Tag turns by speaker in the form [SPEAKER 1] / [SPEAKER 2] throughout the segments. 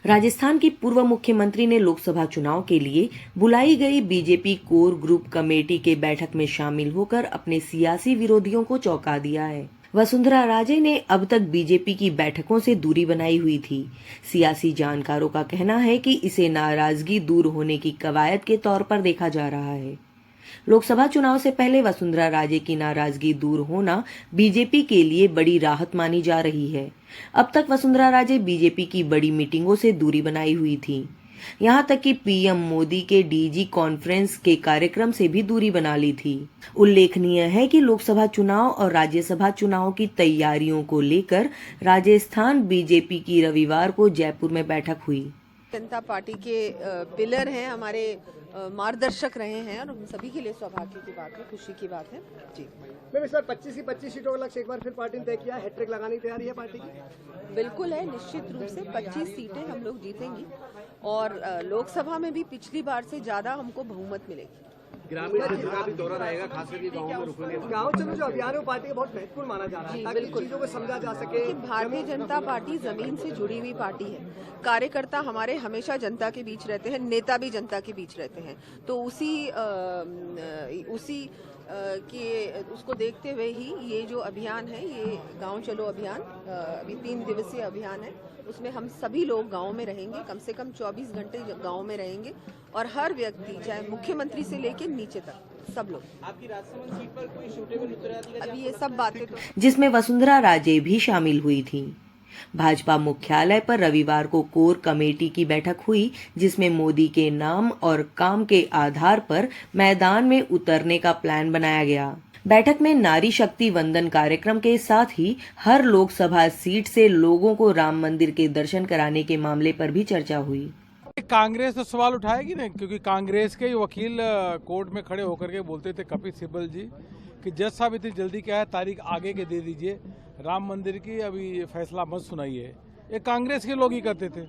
[SPEAKER 1] राजस्थान की पूर्व मुख्यमंत्री ने लोकसभा चुनाव के लिए बुलाई गई बीजेपी कोर ग्रुप कमेटी के बैठक में शामिल होकर अपने सियासी विरोधियों को चौंका दिया है। वसुंधरा राजे ने अब तक बीजेपी की बैठकों से दूरी बनाई हुई थी। सियासी जानकारों का कहना है कि इसे नाराजगी दूर होने की कवायद के तौर पर देखा जा रहा है। लोकसभा चुनाव से पहले वसुंधरा राजे की नाराजगी दूर होना बीजेपी के लिए बड़ी राहत मानी जा रही है। अब तक वसुंधरा राजे बीजेपी की बड़ी मीटिंगों से दूरी बनाई हुई थी। यहां तक कि पीएम मोदी के डीजी कॉन्फ्रेंस के कार्यक्रम से भी दूरी बना ली थी। उल्लेखनीय है कि लोकसभा चुनाव और राज्यसभा चुनाव की तैयारियों को लेकर राजस्थान बीजेपी की रविवार को जयपुर में बैठक हुई।
[SPEAKER 2] जनता पार्टी के पिलर हैं, हमारे मार्गदर्शक रहे हैं और हम सभी के लिए सौभाग्य की बात है, खुशी की बात है जी।
[SPEAKER 3] मैम, इस बार 25 की 25 सीटों का लक्ष्य एक बार फिर पार्टी ने तय किया, हैट्रिक लगाने की तैयारी है पार्टी की?
[SPEAKER 2] बिल्कुल है, निश्चित रूप से 25 सीटें हम लोग जीतेंगी और लोकसभा में भी पिछली बार से ज्यादा हमको बहुमत मिलेगी।
[SPEAKER 3] ग्रामीण क्षेत्र का भी दौरा रहेगा, खास करके गाँव में रुकेंगे। गाँव चलो जो अभियान है वो पार्टी का बहुत महत्वपूर्ण माना जा रहा है ताकि चीजों को समझा जा सके।
[SPEAKER 2] भारतीय जनता पार्टी जमीन से जुड़ी हुई पार्टी है। कार्यकर्ता हमारे हमेशा जनता के बीच रहते हैं, नेता भी जनता के बीच रहते हैं, तो उसको देखते हुए ही ये जो अभियान है, ये गांव चलो अभियान अभी 3 दिवसीय अभियान है। उसमें हम सभी लोग गांव में रहेंगे, कम से कम 24 घंटे गांव में रहेंगे और हर व्यक्ति चाहे मुख्यमंत्री से लेकर नीचे तक सब लोग।
[SPEAKER 3] आपकी राजसमंद सीट पर कोई सूटेबल उत्तराधिकारी?
[SPEAKER 2] अभी ये सब बातें
[SPEAKER 1] जिसमें वसुंधरा राजे भी शामिल हुई थी। भाजपा मुख्यालय पर रविवार को कोर कमेटी की बैठक हुई, जिसमें मोदी के नाम और काम के आधार पर मैदान में उतरने का प्लान बनाया गया। बैठक में नारी शक्ति वंदन कार्यक्रम के साथ ही हर लोकसभा सीट से लोगों को राम मंदिर के दर्शन कराने के मामले पर भी चर्चा हुई।
[SPEAKER 4] कांग्रेस तो सवाल उठाएगी ना, क्योंकि कांग्रेस के वकील कोर्ट में खड़े होकर के बोलते थे कपिल सिब्बल जी कि जज साहब इतनी जल्दी क्या है, तारीख आगे के दे दीजिए, राम मंदिर की अभी फैसला मत सुनाइए। ये कांग्रेस के लोग ही करते थे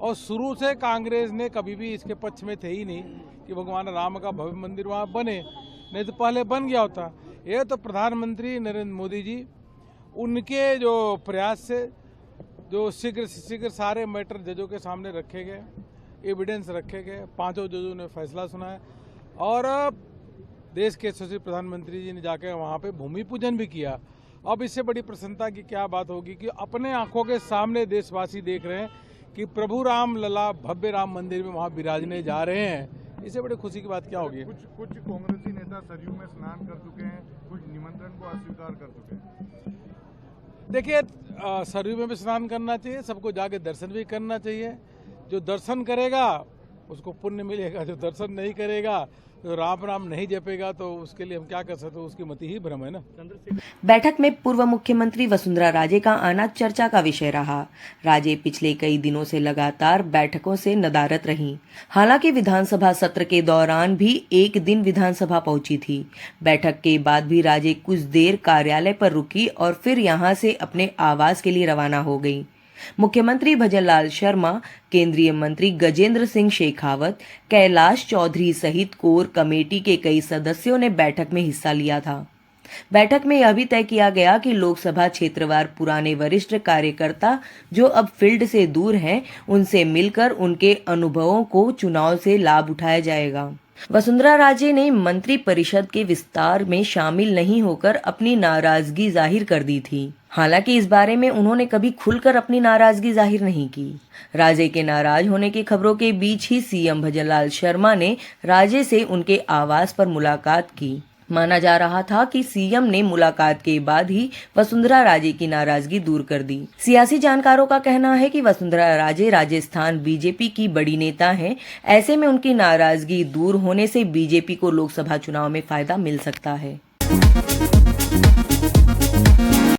[SPEAKER 4] और शुरू से कांग्रेस ने कभी भी इसके पक्ष में थे ही नहीं कि भगवान राम का भव्य मंदिर वहाँ बने, नहीं तो पहले बन गया होता। ये तो प्रधानमंत्री नरेंद्र मोदी जी उनके जो प्रयास से जो शीघ्र से शीघ्र सारे मैटर जजों के सामने रखे गए, एविडेंस रखे गए, 5 जजों ने फैसला सुनाया और देश के यशस्वी प्रधानमंत्री जी ने जाकर वहाँ पे भूमि पूजन भी किया। अब इससे बड़ी प्रसन्नता की क्या बात होगी कि अपने आंखों के सामने देशवासी देख रहे हैं कि प्रभु राम लला भव्य राम मंदिर में वहाँ विराजने जा रहे हैं। इससे बड़ी खुशी की बात क्या होगी?
[SPEAKER 5] कुछ कांग्रेसी नेता सरयू में स्नान कर चुके हैं, कुछ निमंत्रण को अस्वीकार कर चुके हैं।
[SPEAKER 4] देखिए, सरयू में भी स्नान करना चाहिए, सबको जाके दर्शन भी करना चाहिए। जो दर्शन करेगा उसको पुण्य मिलेगा, जो दर्शन नहीं करेगा, तो राम राम नहीं जपेगा, तो उसके लिए हम क्या कर सकते हैं, उसकी मति ही भ्रम है ना।
[SPEAKER 1] बैठक में पूर्व मुख्यमंत्री वसुंधरा राजे का आना चर्चा का विषय रहा। राजे पिछले कई दिनों से लगातार बैठकों से नदारद रहीं। हालांकि विधानसभा सत्र के दौरान भी एक दिन विधानसभा पहुंची थी। बैठक के बाद भी राजे कुछ देर कार्यालय पर रुकी और फिर यहां से अपने आवास के लिए रवाना हो गई। मुख्यमंत्री भजनलाल शर्मा, केंद्रीय मंत्री गजेंद्र सिंह शेखावत, कैलाश चौधरी सहित कोर कमेटी के कई सदस्यों ने बैठक में हिस्सा लिया था। बैठक में यह भी तय किया गया कि लोकसभा क्षेत्रवार पुराने वरिष्ठ कार्यकर्ता जो अब फील्ड से दूर हैं, उनसे मिलकर उनके अनुभवों को चुनाव से लाभ उठाया जाएगा। वसुंधरा राजे ने मंत्री परिषद के विस्तार में शामिल नहीं होकर अपनी नाराजगी जाहिर कर दी थी। हालांकि इस बारे में उन्होंने कभी खुलकर अपनी नाराजगी जाहिर नहीं की। राजे के नाराज होने की खबरों के बीच ही सीएम भजनलाल शर्मा ने राजे से उनके आवास पर मुलाकात की। माना जा रहा था कि सीएम ने मुलाकात के बाद ही वसुंधरा राजे की नाराजगी दूर कर दी। सियासी जानकारों का कहना है कि वसुंधरा राजे राजस्थान बीजेपी की बड़ी नेता हैं। ऐसे में उनकी नाराजगी दूर होने से बीजेपी को लोकसभा चुनाव में फायदा मिल सकता है।